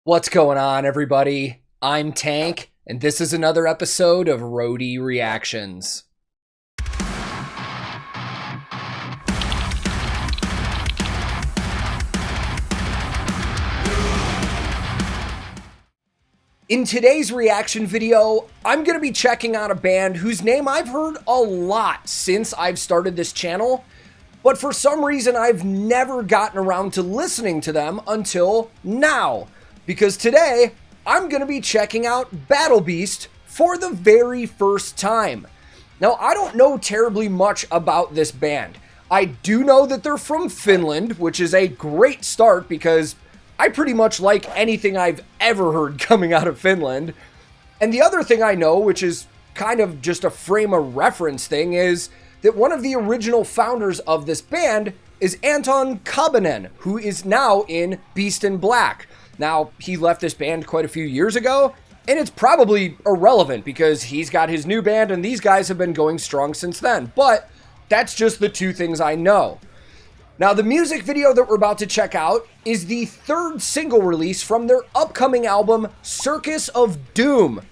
What's going on, everybody? I'm Tank, and this is another episode of Roadie Reactions. In today's reaction video, I'm going to be checking out a band whose name I've heard a lot since I've started this channel, but for some reason I've never gotten around to listening to them until now. Because today, I'm going to be checking out Battle Beast for the very first time. Now, I don't know terribly much about this band. I do know that they're from Finland, which is a great start because I pretty much like anything I've ever heard coming out of Finland. And the other thing I know, which is kind of just a frame of reference thing, is that one of the original founders of this band is Anton Kabanen, who is now in Beast in Black. Now, he left this band quite a few years ago, and it's probably irrelevant because he's got his new band and these guys have been going strong since then. But that's just the two things I know. Now, the music video that we're about to check out is the third single release from their upcoming album, Circus of Doom.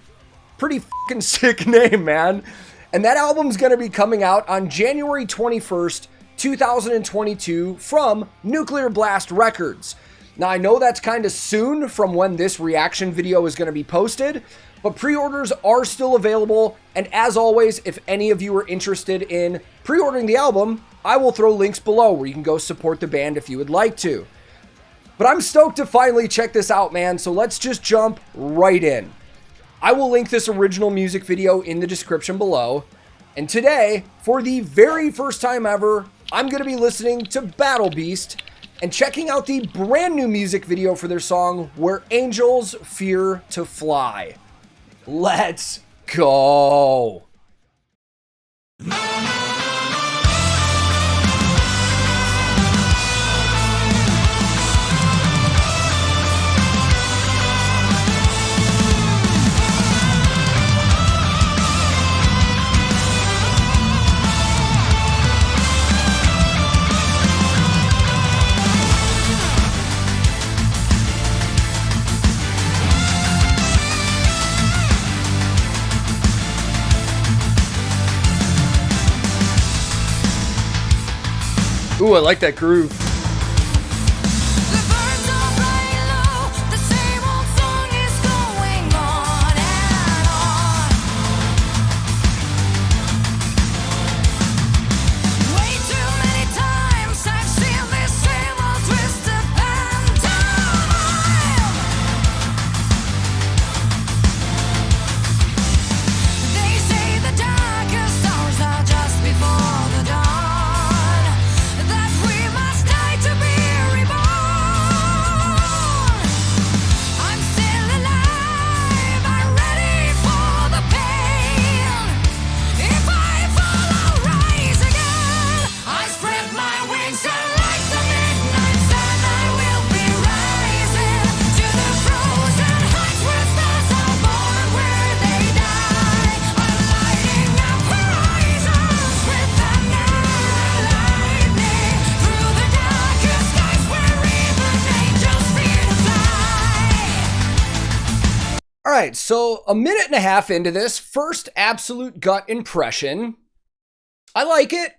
Pretty fucking sick name, man. And that album's going to be coming out on January 21st, 2022 from Nuclear Blast Records. Now, I know that's kind of soon from when this reaction video is going to be posted, but pre-orders are still available, and as always, if any of you are interested in pre-ordering the album, I will throw links below where you can go support the band if you would like to. But I'm stoked to finally check this out, man, so let's just jump right in. I will link this original music video in the description below, and today, for the very first time ever, I'm going to be listening to Battle Beast and checking out the brand new music video for their song, Where Angels Fear to Fly. Let's go. Ooh, I like that groove. All right, so a minute and a half into this, first absolute gut impression. I like it.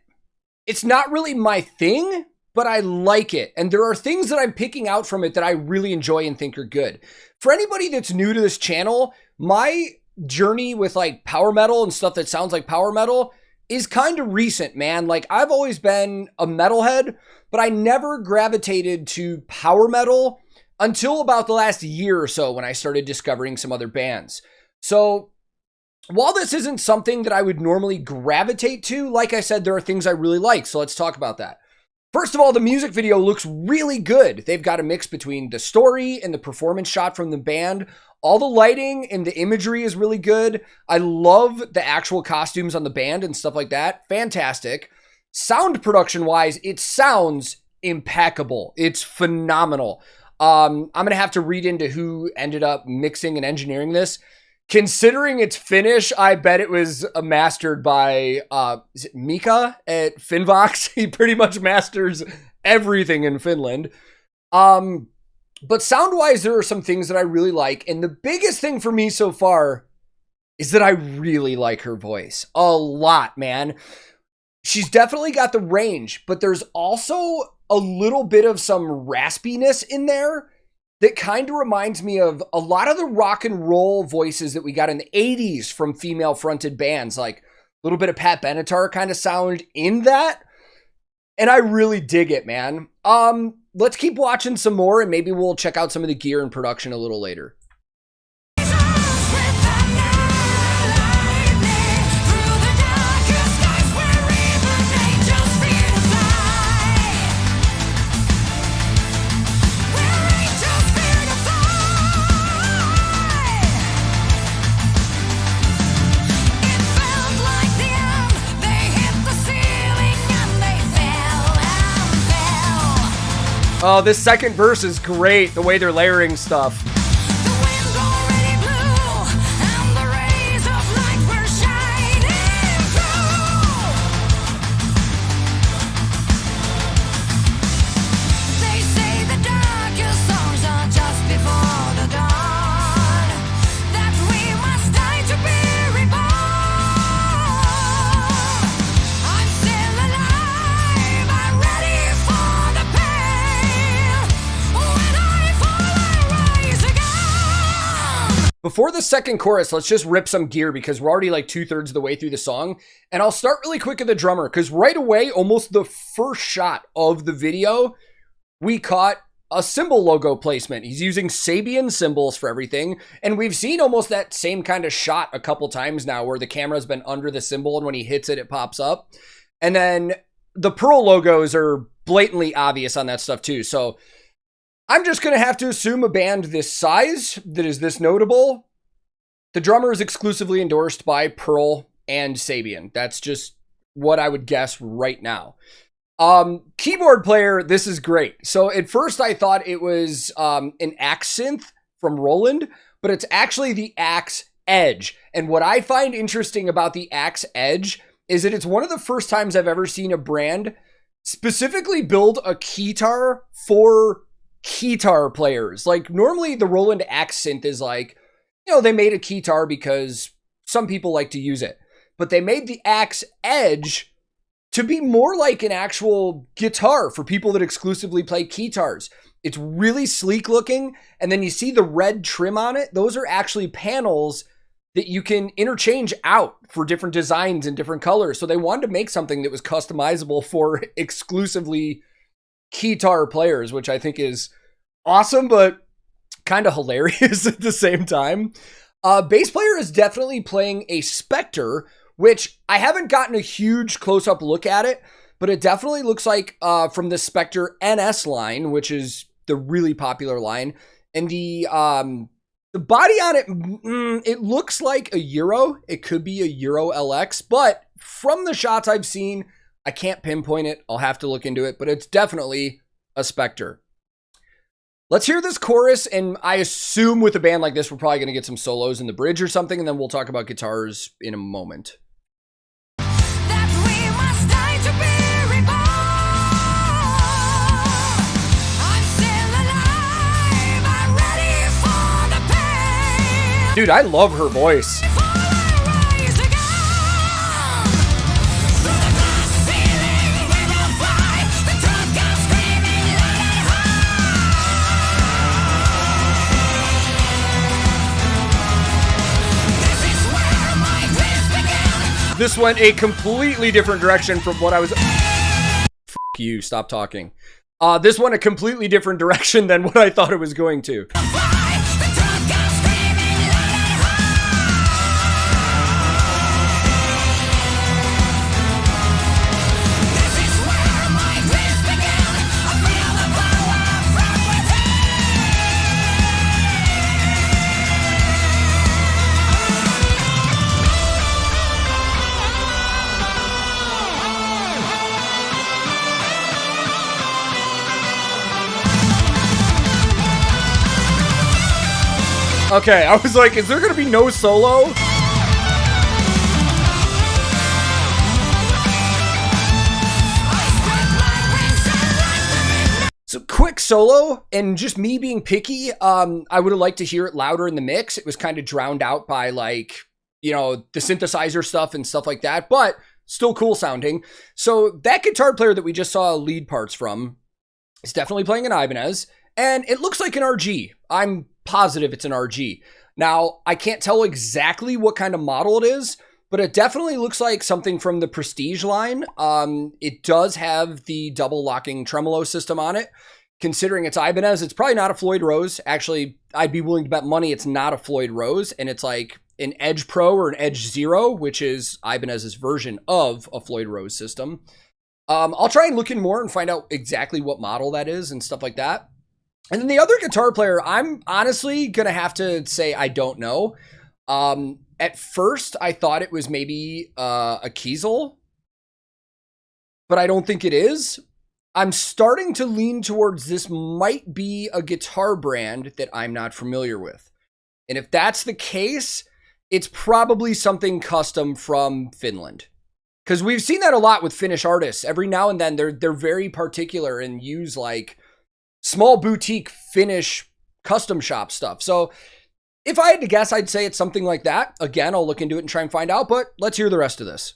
It's not really my thing, but I like it. And there are things that I'm picking out from it that I really enjoy and think are good. For anybody that's new to this channel, my journey with like power metal and stuff that sounds like power metal is kind of recent, man. Like, I've always been a metalhead, but I never gravitated to power metal until about the last year or so when I started discovering some other bands. So while this isn't something that I would normally gravitate to, like I said, there are things I really like. So let's talk about that. First of all, the music video looks really good. They've got a mix between the story and the performance shot from the band. All the lighting and the imagery is really good. I love the actual costumes on the band and stuff like that. Fantastic. Sound production wise, it sounds impeccable. It's phenomenal. I'm going to have to read into who ended up mixing and engineering this. Considering its finish, I bet it was mastered by is it Mika at Finvox. He pretty much masters everything in Finland. But sound-wise, there are some things that I really like. And the biggest thing for me so far is that I really like her voice. A lot, man. She's definitely got the range, but there's also a little bit of some raspiness in there that kind of reminds me of a lot of the rock and roll voices that we got in the 80s from female-fronted bands, like a little bit of Pat Benatar kind of sound in that. And I really dig it, man. Let's keep watching some more, and maybe we'll check out some of the gear and production a little later. Oh, this second verse is great, the way they're layering stuff. Before the second chorus, let's just rip some gear because we're already like 2/3 of the way through the song. And I'll start really quick at the drummer because right away, almost the first shot of the video, we caught a cymbal logo placement. He's using Sabian cymbals for everything. And we've seen almost that same kind of shot a couple times now where the camera's been under the cymbal and when he hits it, it pops up. And then the Pearl logos are blatantly obvious on that stuff too. So I'm just going to have to assume a band this size that is this notable. The drummer is exclusively endorsed by Pearl and Sabian. That's just what I would guess right now. Keyboard player, this is great. So at first I thought it was an Axe synth from Roland, but it's actually the Axe Edge. And what I find interesting about the Axe Edge is that it's one of the first times I've ever seen a brand specifically build a keytar for keytar players. Like normally the Roland Axe synth is like, you know, they made a keytar because some people like to use it, but they made the Axe Edge to be more like an actual guitar for people that exclusively play keytars. It's really sleek looking. And then you see the red trim on it. Those are actually panels that you can interchange out for different designs and different colors. So they wanted to make something that was customizable for exclusively keytar players, which I think is awesome, but kind of hilarious at the same time. Bass player is definitely playing a Spectre, which I haven't gotten a huge close-up look at it, but it definitely looks like from the Spectre NS line, which is the really popular line. And the body on it, it looks like a Euro. It could be a Euro LX, but from the shots I've seen, I can't pinpoint it. I'll have to look into it, but it's definitely a Spectre. Let's hear this chorus, and I assume with a band like this, we're probably going to get some solos in the bridge or something, and then we'll talk about guitars in a moment. Dude, I love her voice. This went a completely different direction from what I was... F*** you, stop talking. This went a completely different direction than what I thought it was going to. Okay, I was like, is there gonna be no solo? So quick solo, and just me being picky, I would have liked to hear it louder in the mix. It was kind of drowned out by like, you know, the synthesizer stuff and stuff like that, but still cool sounding. So that guitar player that we just saw lead parts from is definitely playing an Ibanez, and it looks like an RG. I'm positive it's an RG. Now, I can't tell exactly what kind of model it is, but it definitely looks like something from the Prestige line. It does have the double locking tremolo system on it. Considering it's Ibanez, it's probably not a Floyd Rose. Actually, I'd be willing to bet money it's not a Floyd Rose, and it's like an Edge Pro or an Edge Zero, which is Ibanez's version of a Floyd Rose system. I'll try and look in more and find out exactly what model that is and stuff like that. And then the other guitar player, I'm honestly going to have to say I don't know. At first, I thought it was maybe a Kiesel, but I don't think it is. I'm starting to lean towards this might be a guitar brand that I'm not familiar with. And if that's the case, it's probably something custom from Finland. Because we've seen that a lot with Finnish artists. Every now and then, they're very particular and use like small boutique Finnish custom shop stuff. So if I had to guess, I'd say it's something like that. Again, I'll look into it and try and find out, but let's hear the rest of this.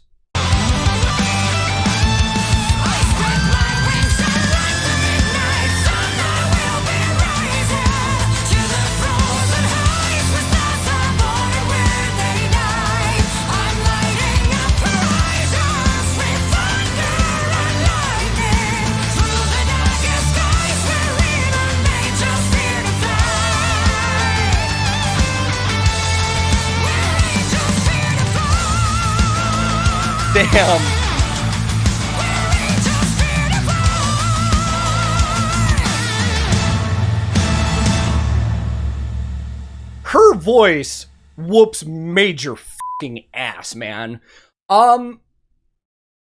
Damn. Her voice whoops major fucking ass, man. I'm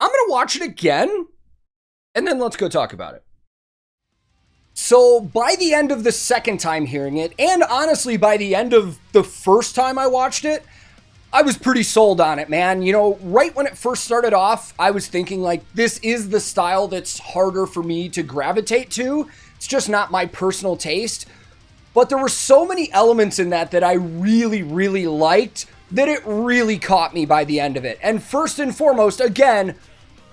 gonna watch it again, and then let's go talk about it. So by the end of the second time hearing it, and honestly by the end of the first time I watched it, I was pretty sold on it, man. You know, right when it first started off, I was thinking like, this is the style that's harder for me to gravitate to. It's just not my personal taste. But there were so many elements in that I really, really liked that it really caught me by the end of it. And first and foremost, again,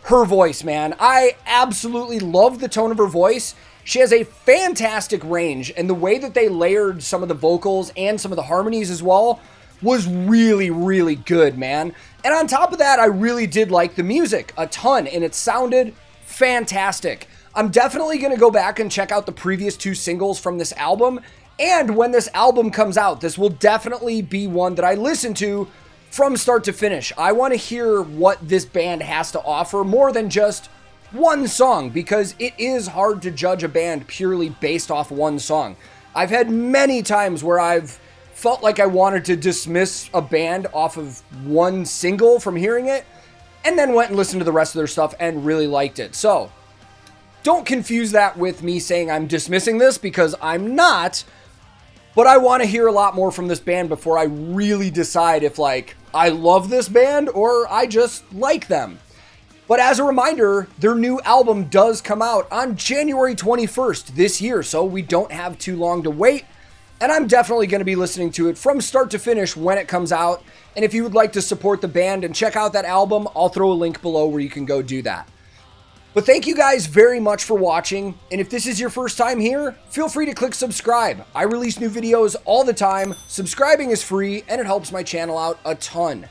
her voice, man. I absolutely love the tone of her voice. She has a fantastic range, and the way that they layered some of the vocals and some of the harmonies as well was really, really good, man. And on top of that, I really did like the music a ton, and it sounded fantastic. I'm definitely going to go back and check out the previous two singles from this album, and when this album comes out, this will definitely be one that I listen to from start to finish. I want to hear what this band has to offer more than just one song, because it is hard to judge a band purely based off one song. I've had many times where I've felt like I wanted to dismiss a band off of one single from hearing it, and then went and listened to the rest of their stuff and really liked it. So don't confuse that with me saying I'm dismissing this, because I'm not, but I want to hear a lot more from this band before I really decide if like I love this band or I just like them. But as a reminder, their new album does come out on January 21st this year, so we don't have too long to wait. And I'm definitely going to be listening to it from start to finish when it comes out. And if you would like to support the band and check out that album, I'll throw a link below where you can go do that. But thank you guys very much for watching. And if this is your first time here, feel free to click subscribe. I release new videos all the time. Subscribing is free, and it helps my channel out a ton.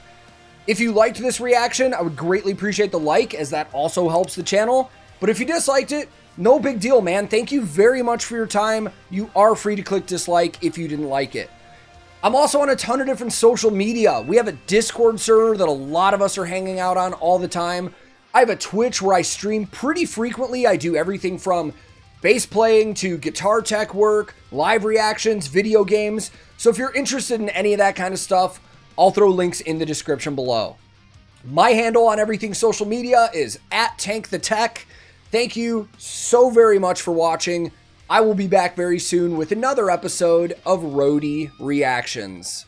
If you liked this reaction, I would greatly appreciate the like, as that also helps the channel. But if you disliked it, no big deal, man. Thank you very much for your time. You are free to click dislike if you didn't like it. I'm also on a ton of different social media. We have a Discord server that a lot of us are hanging out on all the time. I have a Twitch where I stream pretty frequently. I do everything from bass playing to guitar tech work, live reactions, video games. So if you're interested in any of that kind of stuff, I'll throw links in the description below. My handle on everything social media is @TankTheTech. Thank you so very much for watching. I will be back very soon with another episode of Roadie Reactions.